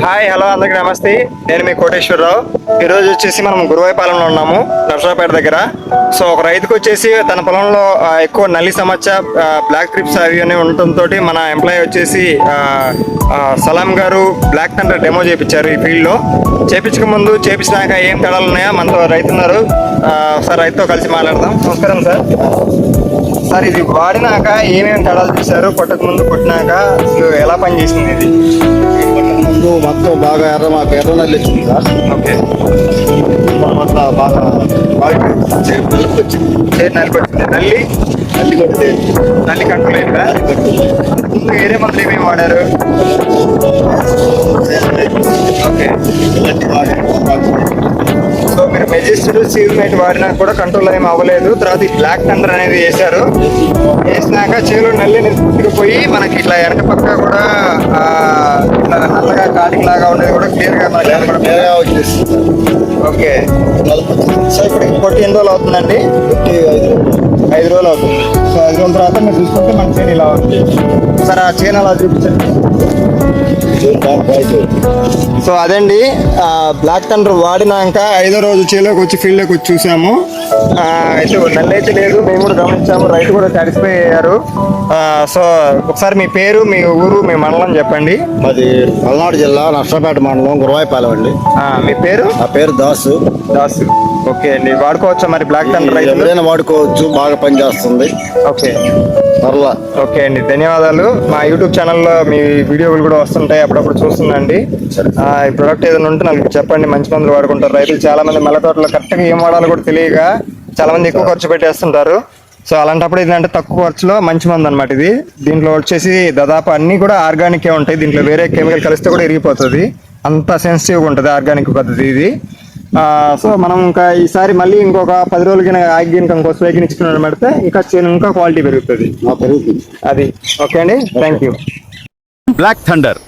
Hi hello అందరికి నమస్తే. నేను మీ కోటేశ్వరరావు. ఈరోజు వచ్చేసి మనం గురువాయపాలెంలో ఉన్నాము, నర్సరావుపేట దగ్గర. సో ఒక రైతుకు వచ్చేసి తన పొలంలో ఎక్కువ నల్లి సమస్య, బ్లాక్ ట్రిప్స్ అవి అని ఉండటంతో మన ఎంప్లాయీ వచ్చేసి సలాం గారు బ్లాక్ థండర్ డెమో చేయించారు ఈ ఫీల్డ్లో. చేయించక ముందు చేయించినాక ఏం తేడాలు ఉన్నాయో మనతో రైతు ఉన్నారు. సార్ రైతుతో కలిసి మాట్లాడదాం. నమస్కారం సార్. సార్ ఇది వాడినాక ఏమేమి తేడాలు చూశారు? కొట్టక ముందు కొట్టినాక అసలు ఎలా పనిచేసింది ఇది? ముందు మొత్తం బాగా మాకు ఎర్ర నల్లి వచ్చింది సార్. ఓకే, మొత్తం బాగా నలుపు వచ్చింది. నల్లి నల్లి కొడితే నల్లి కంట్రోల్ అయిందా? ముందు వేరే మందులు ఏమేమి వాడారు? ఓకే, ఇలాంటి సో మీరు మెజిస్టర్ సీల్మైట్ వాడినా కూడా కంట్రోల్ ఏమి అవ్వలేదు. తర్వాత ఈ బ్లాక్ థండర్ అనేది వేశారు. వేసినాక చేలో నల్లి పుట్టుకుపోయి మనకి ఇట్లా వెనక పక్క కూడా ఇట్లా నల్లగా కాటింగ్ లాగా ఉండేది కూడా క్లియర్ గా మనకి కనపడుతుంది. వచ్చేసింది. ఓకే, నలుపు వచ్చింది. సో ఇప్పుడు కొట్టి ఎన్ని రోజులు అవుతుందండి? 5 రోజులు అవుతుంది. సో 5 రోజుల తర్వాత మీరు చూసుకుంటే మన చేను ఇలా ఉంది. సార్ ఆ చేను అలా చూపించండి. సో అదండి, బ్లాక్ థండర్ వాడినాక 5వ రోజు చేలోకి వచ్చి ఫీల్డ్లోకి వచ్చి చూసాము. అయితే నల్లి అయితే లేదు, మేము కూడా గమనించాము. రైతు కూడా సాటిస్ఫై అయ్యారు. సో ఒకసారి మీ పేరు, మీ ఊరు, మీ మండలం చెప్పండి. మాది పల్నాడు జిల్లా నర్సరావుపేట మండలం గురువాయపాలెం అండి. మీ పేరు? నా పేరు దాసు. ఓకే అండి, వాడుకోవచ్చా మరి బ్లాక్ థండర్? రైతు ఎవరైనా వాడుకోవచ్చు, బాగా పనిచేస్తుంది. ఓకే పర్లా. ఓకే అండి, ధన్యవాదాలు. మా యూట్యూబ్ ఛానల్లో మీ వీడియోలు కూడా వస్తుంటాయి, అప్పుడప్పుడు చూస్తుందండి. ఈ ప్రొడక్ట్ ఏదైనా ఉంటే నాకు చెప్పండి. మంచి మందులు వాడుకుంటారు రైతులు. చాలా మంది మల్లె తోటలో కరెక్ట్గా ఏం వాడాలో కూడా తెలియక చాలా మంది ఎక్కువ ఖర్చు పెట్టేస్తుంటారు. సో అలాంటప్పుడు ఏంటంటే తక్కువ ఖర్చులో మంచి మందు అనమాట ఇది. దీంట్లో వచ్చేసి దాదాపు అన్ని కూడా ఆర్గానికే ఉంటాయి. దీంట్లో వేరే కెమికల్ కలిస్తే కూడా ఇరిగిపోతుంది. అంత సెన్సిటివ్గా ఉంటుంది ఆర్గానిక్ పద్ధతి ఇది. సో మనం ఇంకా ఈసారి మళ్ళీ ఇంకొక 10 రోజులకి ఆగి ఇంకో స్ప్రేకి ఇచ్చుకున్నాడు పెడితే ఇంకా క్వాలిటీ పెరుగుతుంది. పెరుగుతుంది అది. ఓకే అండి, థ్యాంక్ యూ. Black thunder